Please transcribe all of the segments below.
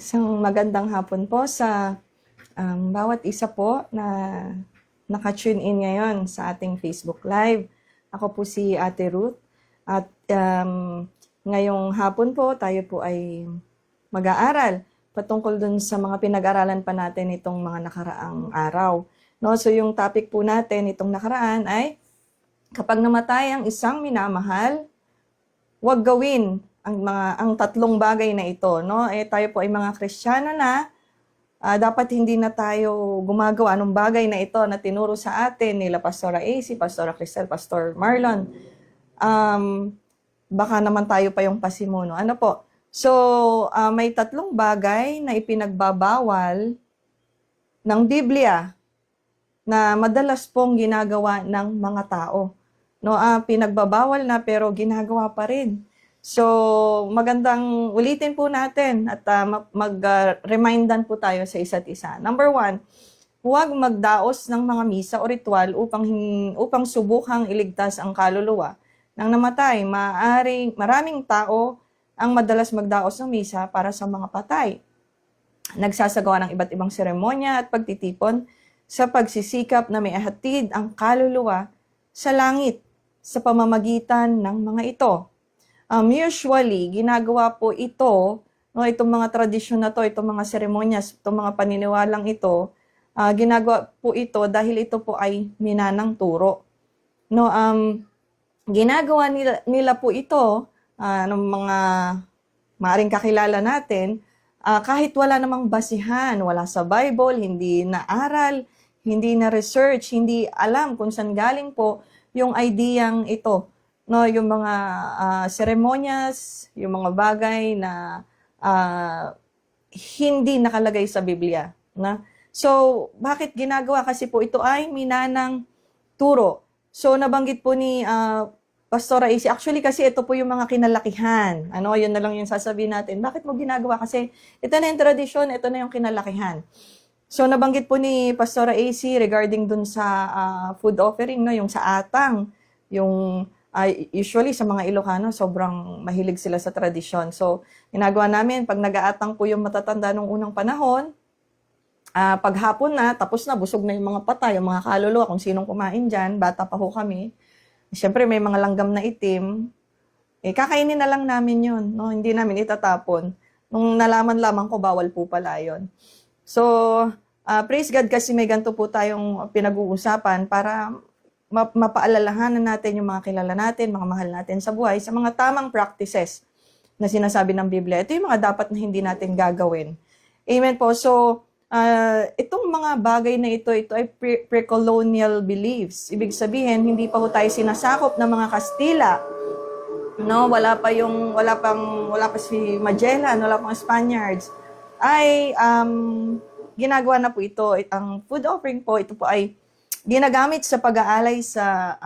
Isang magandang hapon po sa bawat isa po na naka-tune in ngayon sa ating Facebook Live. Ako po si Ate Ruth at ngayong hapon po tayo po ay mag-aaral patungkol dun sa mga pinag-aralan pa natin itong mga nakaraang araw. No? So yung topic po natin itong nakaraan ay kapag namatay ang isang minamahal, huwag gawin ang tatlong bagay na ito, no? Tayo po ay mga Kristiyano na dapat hindi na tayo gumagawa ng bagay na ito na tinuro sa atin nila Pastora AC, Pastora Cristel, Pastor Marlon. Baka naman tayo pa yung pasimuno. Ano po? So, may tatlong bagay na ipinagbabawal ng Biblia na madalas pong ginagawa ng mga tao. No, pinagbabawal na pero ginagawa pa rin. So, magandang ulitin po natin at mag-remindan po tayo sa isa't isa. Number 1, huwag magdaos ng mga misa o ritual upang subukang iligtas ang kaluluwa ng namatay. Maraming tao ang madalas magdaos ng misa para sa mga patay. Nagsasagawa ng iba't ibang seremonya at pagtitipon sa pagsisikap na may hatid ang kaluluwa sa langit sa pamamagitan ng mga ito. Usually, ginagawa po ito, no, itong mga tradisyon na to, itong mga seremonyas, itong mga paniniwalang ito, ginagawa po ito dahil ito po ay minanang turo. No, ginagawa nila po ito ng mga maaring kakilala natin, kahit wala namang basihan, wala sa Bible, hindi na-aral, hindi na-research, hindi alam kung saan galing po yung ideyang ito. No, yung mga seremonyas, yung mga bagay na hindi nakalagay sa Biblia. Na? So, bakit ginagawa? Kasi po ito ay minanang turo. So, nabanggit po ni Pastora AC, actually kasi ito po yung mga kinalakihan. Ano, yun na lang yung sasabihin natin. Bakit mo ginagawa? Kasi ito na yung tradisyon, ito na yung kinalakihan. So, nabanggit po ni Pastora AC regarding dun sa food offering, no, yung sa atang, yung usually sa mga Ilocano, sobrang mahilig sila sa tradisyon. So, ginagawa namin, pag nag-aatang po yung matatanda nung unang panahon, paghapon na, tapos na, busog na yung mga patay, yung mga kaluluwa, kung sinong kumain dyan, bata pa ho kami. Siyempre, may mga langgam na itim. Kakainin na lang namin yun. No? Hindi namin itatapon. Nung nalaman lamang ko, bawal po pala yun. So, praise God kasi may ganito po tayong pinag-uusapan para mapaalalahanan natin yung mga kilala natin, mga mahal natin sa buhay, sa mga tamang practices na sinasabi ng Biblia. Ito yung mga dapat na hindi natin gagawin. Amen po. So, itong mga bagay na ito ay pre-colonial beliefs. Ibig sabihin, hindi pa ho tayo sinasakop ng mga Kastila. No, wala pa si Magellan, wala pang Spaniards. Ginagawa na po ito. Ang food offering po, ito po ay ginagamit sa pag-aalay sa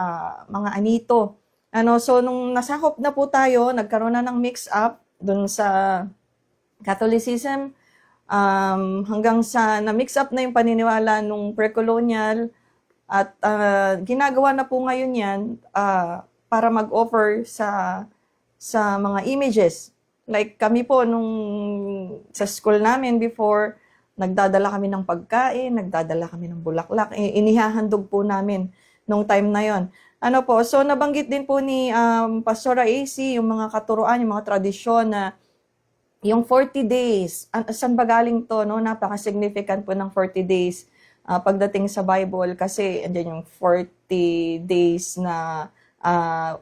mga anito. So, nung nasakop na po tayo, nagkaroon na ng mix-up dun sa Catholicism, hanggang sa na-mix up na yung paniniwala nung pre-colonial, at ginagawa na po ngayon yan para mag-offer sa mga images. Like kami po, sa school namin before, nagdadala kami ng pagkain, nagdadala kami ng bulaklak. Inihahandog po namin nung time na yon. So nabanggit din po ni Pastora AC yung mga katuruan, yung mga tradisyon na yung 40 days. Saan ba galing to? No? Napaka-significant po ng 40 days pagdating sa Bible kasi andyan yung 40 days na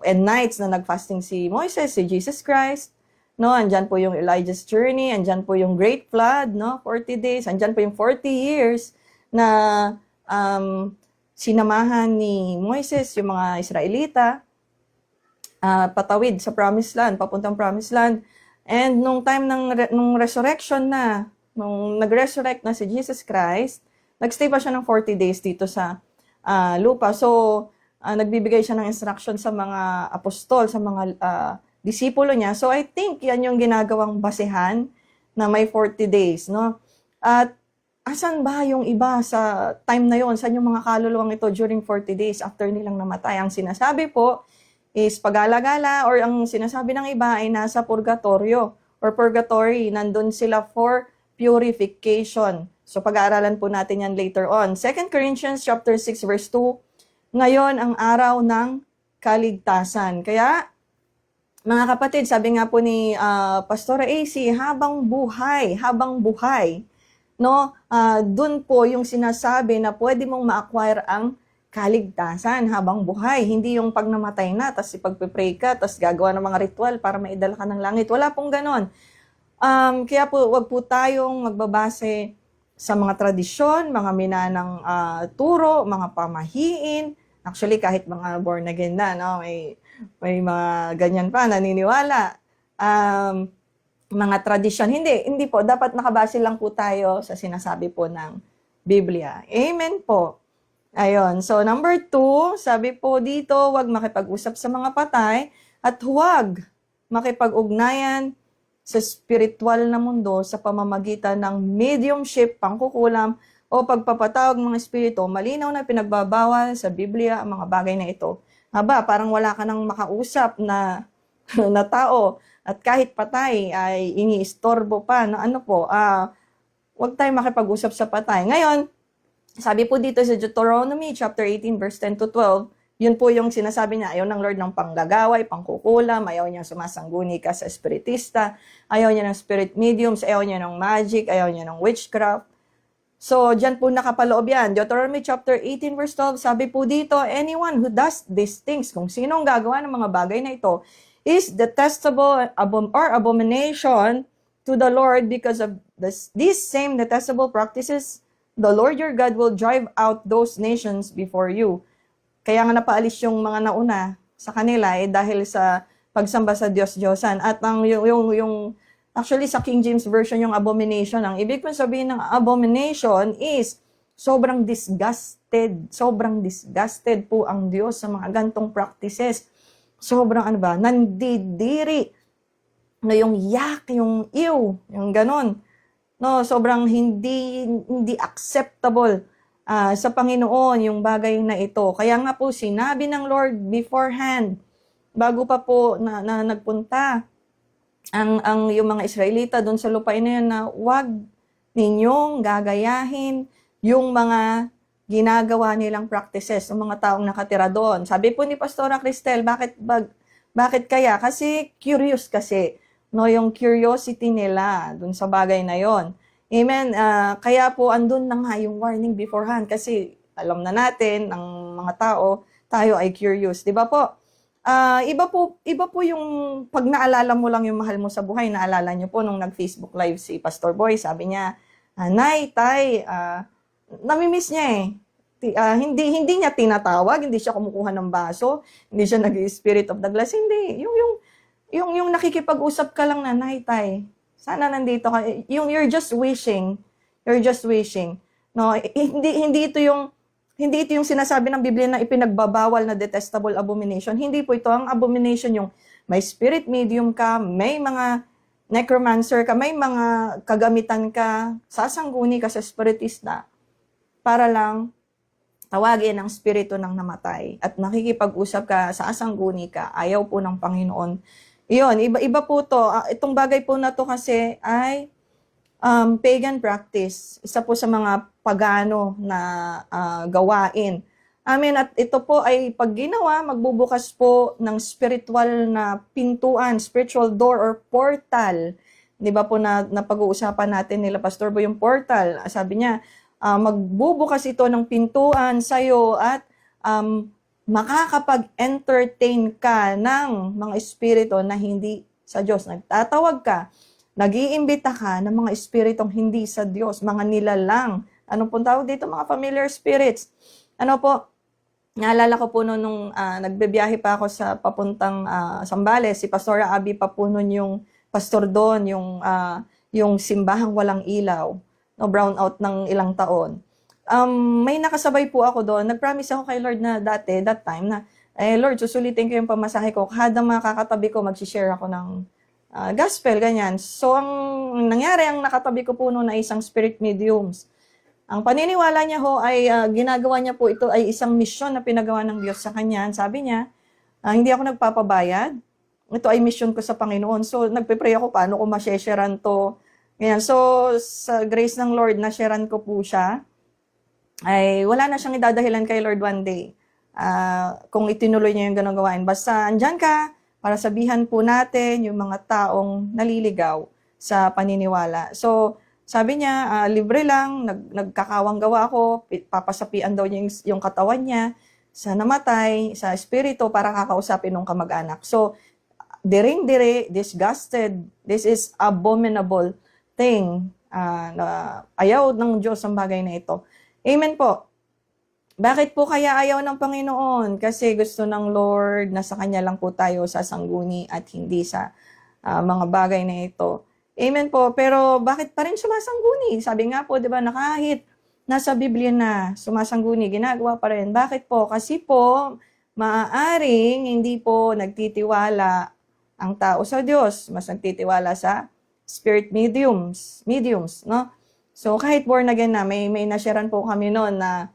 and nights na nag-fasting si Moises, si Jesus Christ. No, andyan po yung Elijah's journey, andyan po yung Great Flood, no, 40 days, andyan po yung 40 years na sinamahan ni Moises yung mga Israelita patawid sa Promised Land, papuntang Promised Land. And nung time nung resurrection na, nung nag-resurrect na si Jesus Christ, nagstay pa siya ng 40 days dito sa lupa. So, nagbibigay siya ng instruction sa mga apostol, sa mga disipulo niya. So, I think yan yung ginagawang basehan na may 40 days, no? At asan ba yung iba sa time na yon? Saan yung mga kaluluwang ito during 40 days after nilang namatay? Ang sinasabi po is pag-alagala, or ang sinasabi ng iba ay nasa purgatorio or purgatory. Nandun sila for purification. So pag-aaralan po natin yan later on. 2 Corinthians chapter 6 verse 2, ngayon ang araw ng kaligtasan. Kaya, mga kapatid, sabi nga po ni Pastora AC, habang buhay, no, dun po yung sinasabi na pwede mong ma-acquire ang kaligtasan habang buhay. Hindi yung pag namatay na, tapos ipagpipray ka, tapos gagawa ng mga ritual para maidala ka ng langit. Wala pong ganon. Kaya po, wag po tayong magbabase sa mga tradisyon, mga minanang turo, mga pamahiin. Actually, kahit mga born again na, no, may mga ganyan pa, naniniwala. Mga tradisyon. Hindi po. Dapat nakabase lang po tayo sa sinasabi po ng Biblia. Amen po. Ayun. So, number 2, sabi po dito, huwag makipag-usap sa mga patay at huwag makipag-ugnayan sa spiritual na mundo sa pamamagitan ng mediumship, pangkukulam, o pagpapatawag ng mga espiritu. Malinaw na pinagbabawal sa Biblia ang mga bagay na ito. Parang wala ka nang makausap na, na tao at kahit patay ay iniistorbo pa na huwag tayong makipag-usap sa patay. Ngayon, sabi po dito sa Deuteronomy chapter 18 verse 10 to 12, yun po yung sinasabi niya, ayaw ng Lord ng panggagaway, pangkukulam, ayaw niya sumasangguni ka sa espiritista, ayaw niya ng spirit mediums, ayaw niya ng magic, ayaw niya ng witchcraft. So, dyan po nakapaloob yan. Deuteronomy chapter 18 verse 12, sabi po dito, anyone who does these things, kung sinong gagawa ng mga bagay na ito, is detestable or abomination to the Lord because of these same detestable practices. The Lord your God will drive out those nations before you. Kaya nga napaalis yung mga nauna sa kanila dahil sa pagsamba sa Diyos-Diyosan. At actually sa King James Version yung abomination, ang ibig kong sabihin ng abomination is sobrang disgusted po ang Diyos sa mga gantong practices. Sobrang nandidiri. Yung yak, yung ew, yung ganon. No, sobrang hindi acceptable sa Panginoon yung bagay na ito. Kaya nga po sinabi ng Lord beforehand, bago pa po na nagpunta ang yung mga Israelita doon sa lupain na yun, na wag ninyong gagayahin yung mga ginagawa nilang practices ng mga taong nakatira doon. Sabi po ni Pastora Cristel, bakit kaya? Kasi curious kasi. No, yung curiosity nila dun sa bagay na yon. Amen. Kaya po andun na nga yung warning beforehand kasi alam na natin ng mga tao, tayo ay curious, 'di ba po? Iba po yung pag naalala mo lang yung mahal mo sa buhay. Naalala niyo po nung nag-Facebook Live si Pastor Boy, sabi niya, Nay, Tay, namimiss niya hindi niya tinatawag, hindi siya kumukuha ng baso, hindi siya nag-spirit of the glass, hindi. Yung nakikipag-usap ka lang na, Nay, Tay, sana nandito ka. You're just wishing. No, hindi ito yung sinasabi ng Biblia na ipinagbabawal na detestable abomination. Hindi po ito. Ang abomination yung may spirit medium ka, may mga necromancer ka, may mga kagamitan ka, sasangguni ka sa spiritista para lang tawagin ang spirito ng namatay at nakikipag-usap ka, sasangguni ka, ayaw po ng Panginoon. Iyon, iba po to. Itong bagay po na to kasi ay pagan practice. Isa po sa mga pagano na gawain. At ito po ay pag ginawa, magbubukas po ng spiritual na pintuan, spiritual door or portal. Di ba po na pag-uusapan natin nila Pastor Boy yung portal. Sabi niya, magbubukas ito ng pintuan sa'yo at makakapag-entertain ka ng mga espiritu na hindi sa Diyos. Nagtatawag ka, nag-iimbita ka ng mga espiritong hindi sa Diyos, mga nilalang. Ano pong tawag dito? Mga familiar spirits. Naalala ko po nung nagbebiyahe pa ako sa papuntang Zambales, si Pastora Abby pa po nun yung pastor doon, yung simbahang walang ilaw, no, brown out ng ilang taon. May nakasabay po ako doon. Nag-promise ako kay Lord na that time na, Lord, susulitin ko yung pamasahe ko. Kada makakatabi ko, mag-share ako ng gospel, ganyan. So, ang nangyari, ang nakatabi ko po noon ay isang spirit mediums. Ang paniniwala niya ho ay ginagawa niya po ito ay isang misyon na pinagawa ng Diyos sa kanya. Sabi niya, hindi ako nagpapabayad. Ito ay misyon ko sa Panginoon. So, nagpe-pray ako paano ko ma-sharean to Ayan, so sa grace ng Lord, na-sharean ko po siya, ay wala na siyang idadahilan kay Lord one day. Kung itinuloy niya yung ganong gawain. Basta andyan ka para sabihan po natin yung mga taong naliligaw sa paniniwala. So, sabi niya, libre lang, nagkakawang gawa ako, papasapian daw niya yung katawan niya sa namatay, sa espiritu, para kakausapin ng kamag-anak. So, diring-diri, disgusted, this is abominable thing, na ayaw ng Diyos ang bagay na ito. Amen po. Bakit po kaya ayaw ng Panginoon? Kasi gusto ng Lord na sa Kanya lang po tayo sasangguni at hindi sa mga bagay na ito. Amen po. Pero bakit pa rin sumasangguni? Sabi nga po, di ba, na kahit nasa Biblia na sumasangguni, ginagawa pa rin. Bakit po? Kasi po, maaaring hindi po nagtitiwala ang tao sa Diyos. Mas nagtitiwala sa spirit mediums, no? So, kahit born again na, may nasharean po kami noon na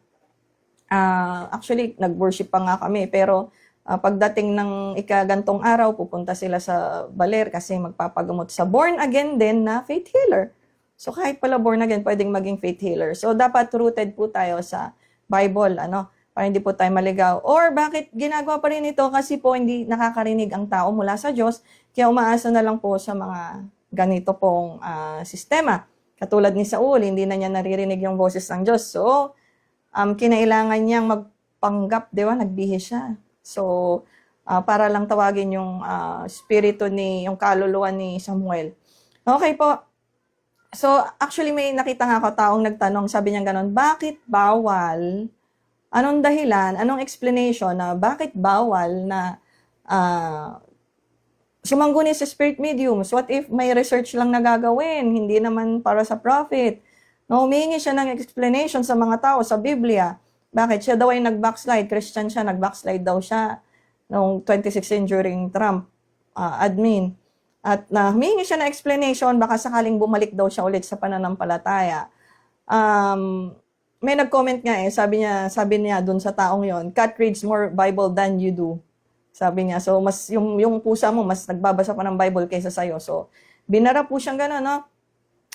actually, nag-worship pa nga kami, pero pagdating ng ikagantong araw, pupunta sila sa baler kasi magpapagamot sa born again din na faith healer. So, kahit pala born again, pwedeng maging faith healer. So, dapat rooted po tayo sa Bible, para hindi po tayo maligaw. Or, bakit ginagawa pa rin ito? Kasi po, hindi nakakarinig ang tao mula sa Diyos, kaya umaasa na lang po sa mga ganito pong sistema. Katulad ni Saul, hindi na niya naririnig yung boses ng Diyos. So, kinailangan niyang magpanggap, di ba? Nagbihis siya. So, para lang tawagin yung spirito yung kaluluwa ni Samuel. Okay po. So, actually may nakita nga ako taong nagtanong, sabi niya ganon, bakit bawal? Anong dahilan? Anong explanation na bakit bawal na sumangguni sa spirit mediums? What if may research lang nagagawin? Hindi naman para sa profit. No, humihingi siya ng explanation sa mga tao sa Biblia. Bakit? Siya daw ay nag-backslide. Christian siya, nag-backslide daw siya noong 2016 during Trump admin. At humihingi siya ng explanation, baka sakaling bumalik daw siya ulit sa pananampalataya. May nag-comment nga sabi niya dun sa taong yon, Cat reads more Bible than you do. Sabi niya, so mas yung pusa mo, mas nagbabasa pa ng Bible kaysa sa'yo. So, binara po siyang gano'n, no?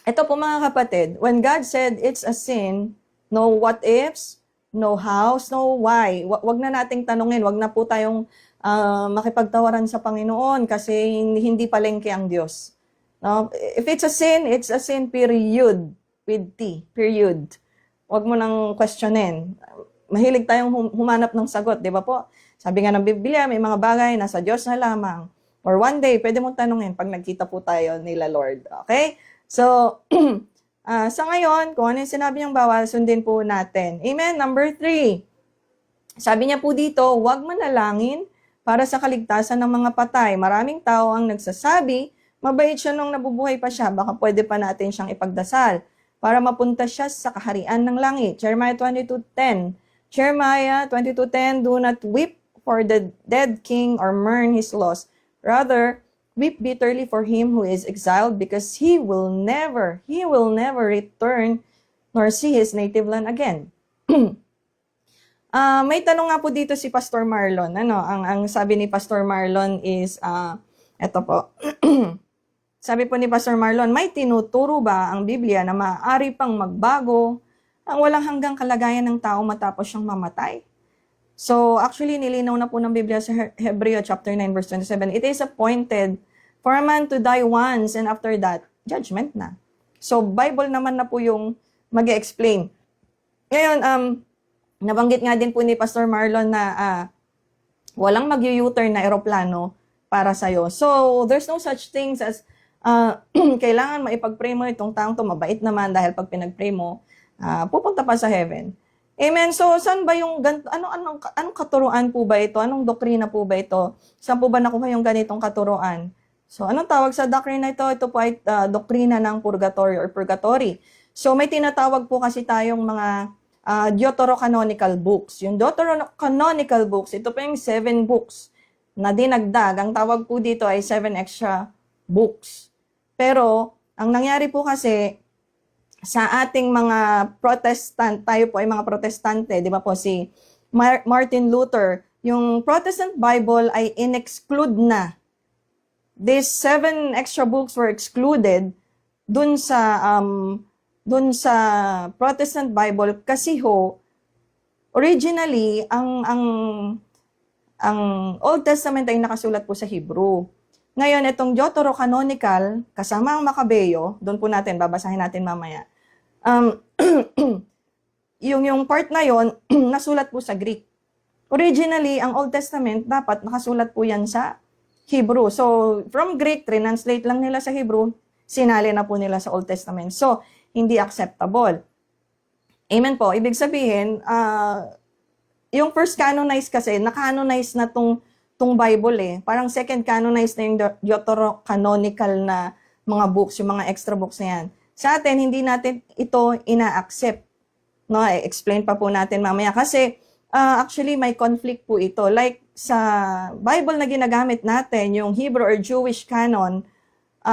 Ito po mga kapatid, when God said it's a sin, no what ifs, no hows, no why. Wag na nating tanungin, wag na po tayong makipagtawaran sa Panginoon kasi hindi palengke ang Diyos. No? If it's a sin, period. With T, period. Wag mo nang questionin. Mahilig tayong humanap ng sagot, di ba po? Sabi nga ng Biblia, may mga bagay na sa Diyos na lamang. Or one day, pwede mong tanungin pag nagkita po tayo nila Lord. Okay? So, sa ngayon, kung ano yung sinabi niyang bawal, sundin po natin. Amen? Number 3. Sabi niya po dito, huwag manalangin para sa kaligtasan ng mga patay. Maraming tao ang nagsasabi, mabait siya nung nabubuhay pa siya, baka pwede pa natin siyang ipagdasal para mapunta siya sa kaharian ng langit. Jeremiah 22:10. Jeremiah 22:10, do not weep for the dead king or mourn his loss. Rather, weep bitterly for him who is exiled because he will never return nor see his native land again. May tanong nga po dito si Pastor Marlon. Ang sabi ni Pastor Marlon is, eto po. Sabi po ni Pastor Marlon, may tinuturo ba ang Biblia na maaari pang magbago ang walang hanggang kalagayan ng tao matapos siyang mamatay? So, actually, nilinaw na po ng Biblia sa Hebreo chapter 9 verse 27, it is appointed for a man to die once and after that, judgment na. So, Bible naman na po yung mag-explain. Ngayon, nabanggit nga din po ni Pastor Marlon na walang mag-u-turn na eroplano para sa'yo. So, there's no such things as kailangan maipag-pray mo itong taong to, mabait naman dahil pag pinag-pray mo, pupunta pa sa heaven. Amen. So, saan ba yung, anong katuruan po ba ito? Anong doktrina po ba ito? Saan po ba nakuha yung ganitong katuruan? So, anong tawag sa doctrine na ito? Ito po ay doktrina ng purgatory or purgatory. So, may tinatawag po kasi tayong mga deuterocanonical books. Yung deuterocanonical books, ito po yung 7 books na dinagdag. Ang tawag po dito ay 7 extra books. Pero, ang nangyari po kasi, sa ating mga Protestant, tayo po ay mga Protestante, di ba po si Martin Luther, yung Protestant Bible ay in-exclude na. These 7 extra books were excluded dun sa dun sa Protestant Bible kasi originally ang Old Testament ay nakasulat po sa Hebrew. Ngayon, itong Deuterocanonical, kasama ang Macabeo, doon po babasahin natin mamaya. Yung part na yon nasulat po sa Greek. Originally, ang Old Testament, dapat nakasulat po yan sa Hebrew. So, from Greek, translate lang nila sa Hebrew, sinali na po nila sa Old Testament. So, hindi acceptable. Amen po. Ibig sabihin, yung first canonized kasi, na-canonize na tong Bible eh. Parang second canonized na yung Deuterocanonical na mga books, yung mga extra books na yan. Sa atin, hindi natin ito ina-accept. No, explain pa po natin mamaya. Kasi, actually, may conflict po ito. Like, sa Bible na ginagamit natin, yung Hebrew or Jewish canon,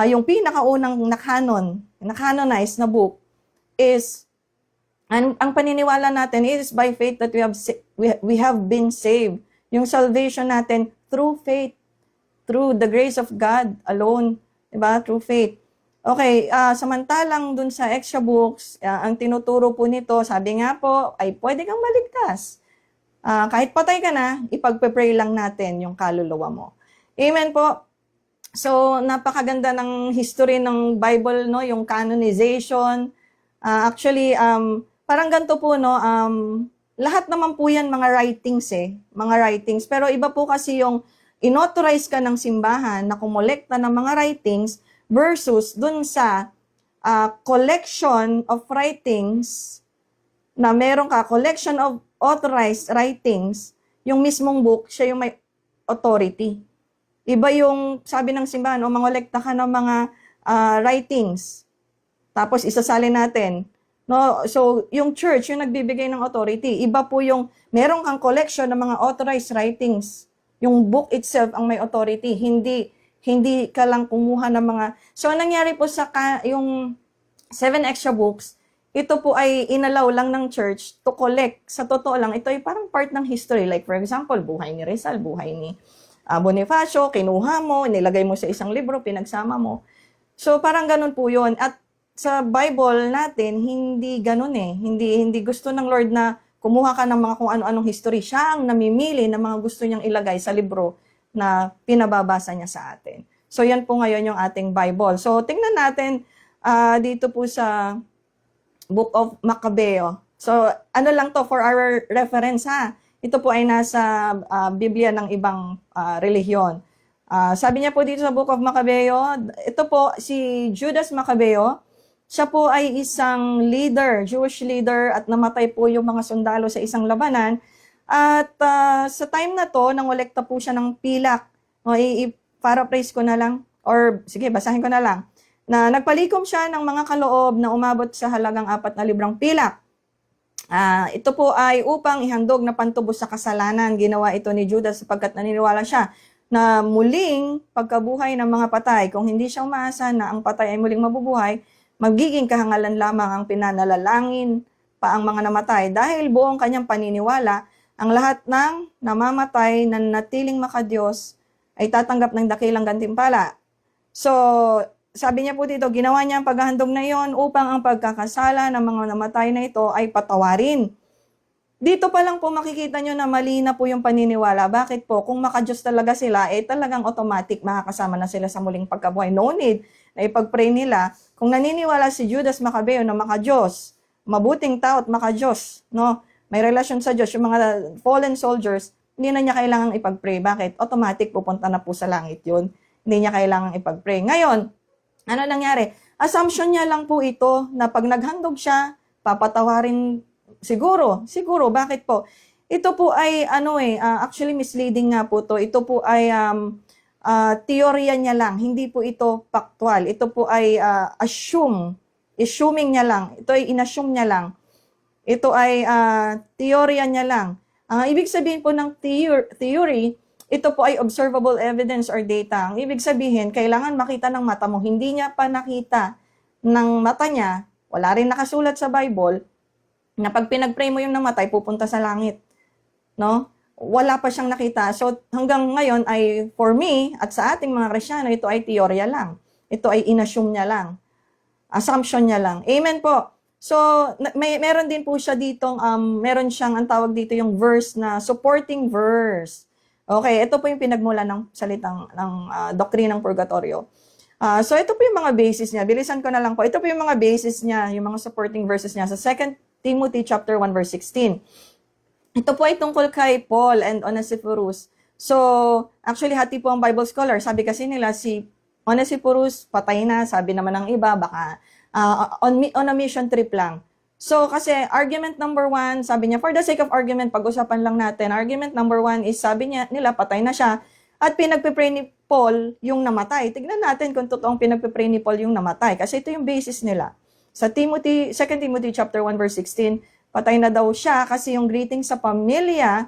yung pinakaunang na-canonized na book is, ang paniniwala natin is by faith that we have been saved. Yung salvation natin through faith, through the grace of God alone, diba? Through faith. Okay, samantalang dun sa extra books, ang tinuturo po nito, sabi nga po, ay pwede kang maligtas. Kahit patay ka na, ipagpe-pray lang natin yung kaluluwa mo. Amen po. So, napakaganda ng history ng Bible, no? Yung canonization. Actually, parang ganito po, no? Lahat naman po yan mga writings mga writings. Pero iba po kasi yung inauthorize ka ng simbahan na kumolekta ng mga writings versus dun sa collection of writings na meron ka, collection of authorized writings, yung mismong book, siya yung may authority. Iba yung sabi ng simbahan, mangolekta ka ng mga writings, tapos isasalin natin. No, so yung church yung nagbibigay ng authority. Iba po yung meron kang collection ng mga authorized writings. Yung book itself ang may authority, hindi ka lang kumuha ng mga. So nangyari po sa yung 7 extra books, ito po ay inalaw lang ng church to collect. Sa totoo lang, ito ay parang part ng history. Like for example, buhay ni Rizal, buhay ni Bonifacio, kinuha mo, nilagay mo sa isang libro, pinagsama mo. So parang ganun po 'yon. At sa Bible natin, hindi ganun Hindi gusto ng Lord na kumuha ka ng mga kung ano-anong history. Siya ang namimili ng mga gusto niyang ilagay sa libro na pinababasa niya sa atin. So yan po ngayon yung ating Bible. So tingnan natin dito po sa Book of Macabeo. So ano lang to for our reference ha. Ito po ay nasa Biblia ng ibang relihiyon. Sabi niya po dito sa Book of Macabeo, ito po si Judas Macabeo. Siya po ay isang leader, Jewish leader, at namatay po yung mga sundalo sa isang labanan. At sa time na to, nangolekta po siya ng pilak. I-paraphrase ko na lang, or sige, basahin ko na lang. Na nagpalikom siya ng mga kaloob na umabot sa halagang 4 na librang pilak. Ito po ay upang ihandog na pantubos sa kasalanan. Ginawa ito ni Judas sapagkat naniniwala siya na muling pagkabuhay ng mga patay, kung hindi siya umaasa na ang patay ay muling mabubuhay, magiging kahangalan lamang ang pinanalalangin pa ang mga namatay. Dahil buong kanyang paniniwala, ang lahat ng namamatay na natiling makadiyos ay tatanggap ng dakilang gantimpala. So, sabi niya po dito, ginawa niya ang paghahandog na iyon upang ang pagkakasala ng mga namatay na ito ay patawarin. Dito pa lang po makikita nyo na mali na po yung paniniwala. Bakit po? Kung makadiyos talaga sila, talagang automatic makakasama na sila sa muling pagkabuhay. No need na ipag-pray nila. Kung naniniwala si Judas Macabeo na makadiyos, mabuting tao at makadiyos, no? May relasyon sa Diyos, yung mga fallen soldiers, hindi na niya kailangang ipag-pray. Bakit? Automatic pupunta na po sa langit yun. Hindi niya kailangang ipag-pray. Ngayon, ano nangyari? Assumption niya lang po ito na pag naghandog siya, papatawarin siguro. Bakit po? Ito po ay actually misleading nga po to. Ito po ay teorya niya lang. Hindi po ito factual. Ito po ay assuming niya lang. Ito ay inassume niya lang. Ito ay teorya niya lang. Ang ibig sabihin po ng theory, ito po ay observable evidence or data. Ang ibig sabihin, kailangan makita ng mata mo. Hindi niya pa nakita ng mata niya, wala rin nakasulat sa Bible, na pag pinag-pray mo yung namatay, pupunta sa langit. No? Wala pa siyang nakita. So hanggang ngayon ay, for me, at sa ating mga Kristyano, ito ay teorya lang. Ito ay inassume niya lang. Assumption niya lang. Amen po. So, meron din po siya ditong, meron siyang, ang tawag dito yung verse na supporting verse. Okay, ito po yung pinagmula ng salitang, ng doktrinang purgatorio. So, ito po yung mga basis niya. Bilisan ko na lang po. Ito po yung mga basis niya, yung mga supporting verses niya sa 2 Timothy chapter 1 verse 16. Ito po ay tungkol kay Paul and Onesiphorus. So, actually, hati po ang Bible scholar. Sabi kasi nila, si Onesiphorus, patay na. Sabi naman ng iba, baka on a mission trip lang. So, kasi argument number 1, sabi niya, for the sake of argument, pag-usapan lang natin. Argument number 1 is, sabi niya, nila, patay na siya. At pinagpipray ni Paul yung namatay. Tignan natin kung totoong pinagpipray ni Paul yung namatay. Kasi ito yung basis nila. Sa 2 Timothy chapter 1 verse 16, patay na daw siya kasi yung greeting sa pamilya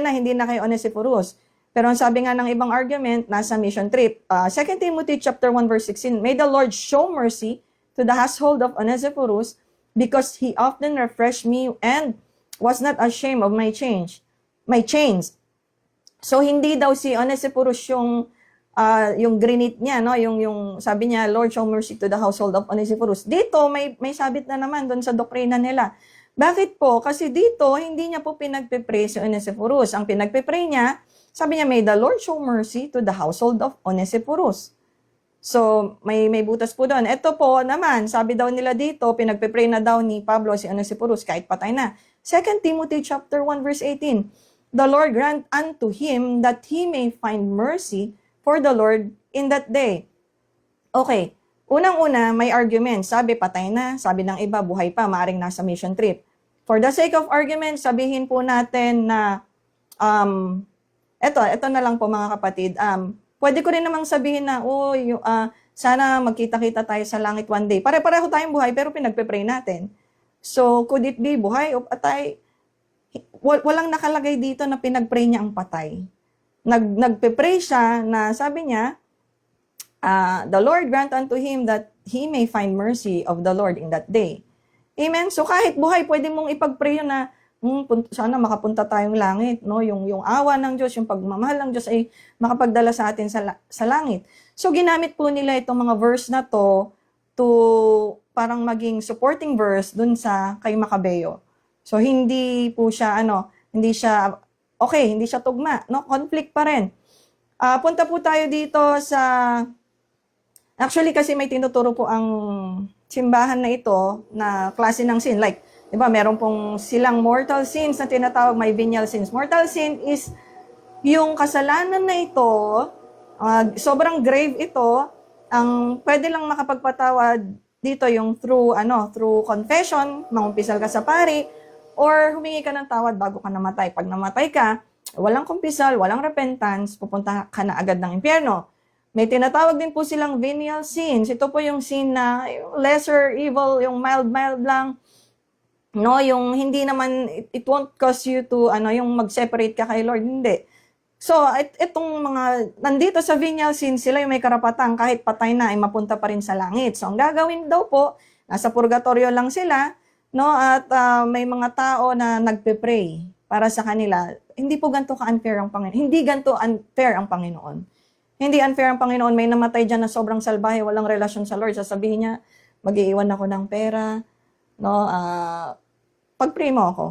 na hindi na kay Onesiphorus. Pero ang sabi nga ng ibang argument, nasa mission trip. 2 Timothy chapter 1 verse 16, may the Lord show mercy to the household of Onesiphorus because he often refreshed me and was not ashamed of my chains. So hindi daw si Onesiphorus yung grinit niya, no? Yung sabi niya, Lord show mercy to the household of Onesiphorus. Dito may sabit na naman doon sa doktrina nila. Bakit po? Kasi dito hindi niya po pinagpe-pray si Onesiphorus. Ang pinagpe-pray niya, sabi niya, may the Lord show mercy to the household of Onesiphorus. So, may butas po doon. Ito po naman, sabi daw nila dito, pinagpe-pray na daw ni Pablo si Onesiphorus kahit patay na. 2 Timothy chapter 1 verse 18, the Lord grant unto him that he may find mercy for the Lord in that day. Okay, unang-una, may argument. Sabi, patay na. Sabi ng iba, buhay pa, maaring nasa mission trip. For the sake of argument, sabihin po natin na, ito na lang po mga kapatid. Pwede ko rin namang sabihin na, sana magkita-kita tayo sa langit one day. Pare-pareho tayong buhay, pero pinagpe-pray natin. So, could it be buhay o patay? Walang nakalagay dito na pinag-pray niya ang patay. Nagpe-pray siya na sabi niya, the Lord grant unto him that he may find mercy of the Lord in that day. Amen? So kahit buhay, pwede mong ipag-pray yun na, sana makapunta tayong langit, no? Yung awa ng Diyos, yung pagmamahal ng Diyos ay makapagdala sa atin sa langit. So ginamit po nila itong mga verse na to parang maging supporting verse dun sa kay Macabeo. So hindi po siya hindi siya tugma, no? Conflict pa rin. Punta po tayo dito sa actually kasi may tinuturo po ang simbahan na ito na klase ng sin, like, di ba, meron pong silang mortal sins na tinatawag, may venial sins. Mortal sin is yung kasalanan na ito, sobrang grave ito, ang pwede lang makapagpatawad dito yung through confession, mangumpisal ka sa pari, or humingi ka ng tawad bago ka namatay. Pag namatay ka, walang kumpisal, walang repentance, pupunta ka na agad ng impyerno. May tinatawag din po silang venial sins. Ito po yung sin na yung lesser evil, yung mild lang. No, yung hindi naman, it won't cause you to, yung mag-separate ka kay Lord. Hindi. So, itong mga, nandito sa venial sins, sila yung may karapatan, kahit patay na, ay mapunta pa rin sa langit. So, ang gagawin daw po, nasa purgatorio lang sila, no, at may mga tao na nagpe-pray para sa kanila. Hindi po ganito ka-unfair ang Panginoon. Hindi ganito unfair ang Panginoon. Hindi unfair ang Panginoon. May namatay dyan na sobrang salbahe, walang relasyon sa Lord. Sasabihin niya, mag-iiwan ako ng pera, no, pag-pray mo ako.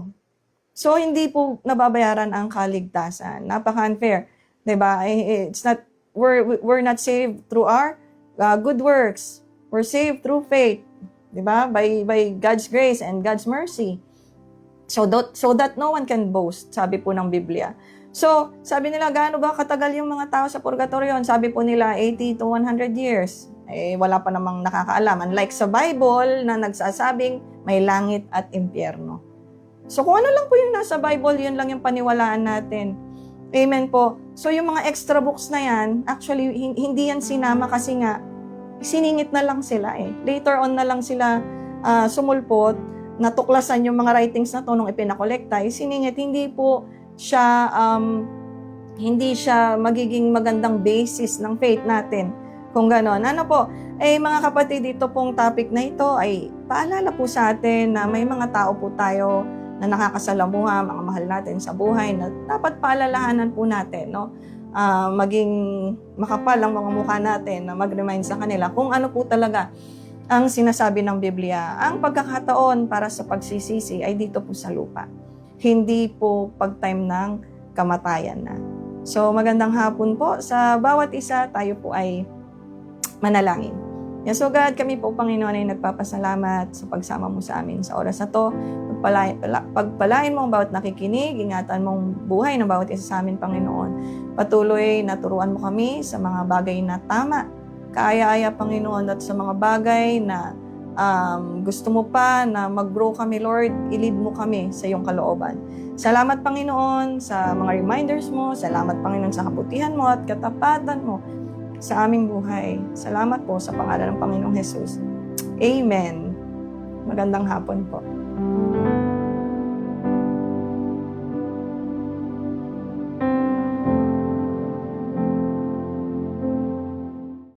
So, hindi po nababayaran ang kaligtasan. Napaka-unfair. Diba? It's not, we're not saved through our good works. We're saved through faith. Diba? By God's grace and God's mercy. So that no one can boast, sabi po ng Biblia. So, sabi nila, gaano ba katagal yung mga tao sa purgatorio? Sabi po nila, 80 to 100 years. Wala pa namang nakakaalam. Unlike sa Bible na nagsasabing may langit at impyerno. So, kung ano lang po yung nasa Bible, yun lang yung paniwalaan natin. Amen po. So, yung mga extra books na yan, actually, hindi yan sinama kasi nga, siningit na lang sila Later on na lang sila sumulpot, natuklasan yung mga writings na to nung ipinakolekta, siningit, hindi siya magiging magandang basis ng faith natin. Kung gano'n. Mga kapatid, dito pong topic na ito ay paalala po sa atin na may mga tao po tayo na nakakasalamuha, mga mahal natin sa buhay na dapat paalalahanan po natin, no? maging makapal ang mga mukha natin na mag-remind sa kanila kung ano po talaga ang sinasabi ng Biblia. Ang pagkakataon para sa pagsisisi ay dito po sa lupa. Hindi po pag-time ng kamatayan na. So magandang hapon po sa bawat isa, tayo po ay manalangin. Yes, so God, kami po Panginoon ay nagpapasalamat sa pagsama mo sa amin sa oras na to. Pagpalain mo ang bawat nakikinig, ingatan mong buhay ng bawat isa sa amin, Panginoon. Patuloy na turuan mo kami sa mga bagay na tama, kaaya-aya, Panginoon, at sa mga bagay na gusto mo pa na mag-grow kami, Lord, i-lead mo kami sa iyong kalooban. Salamat, Panginoon, sa mga reminders mo. Salamat, Panginoon, sa kabutihan mo at katapatan mo sa aming buhay. Salamat po sa pangalan ng Panginoong Jesus. Amen. Magandang hapon po.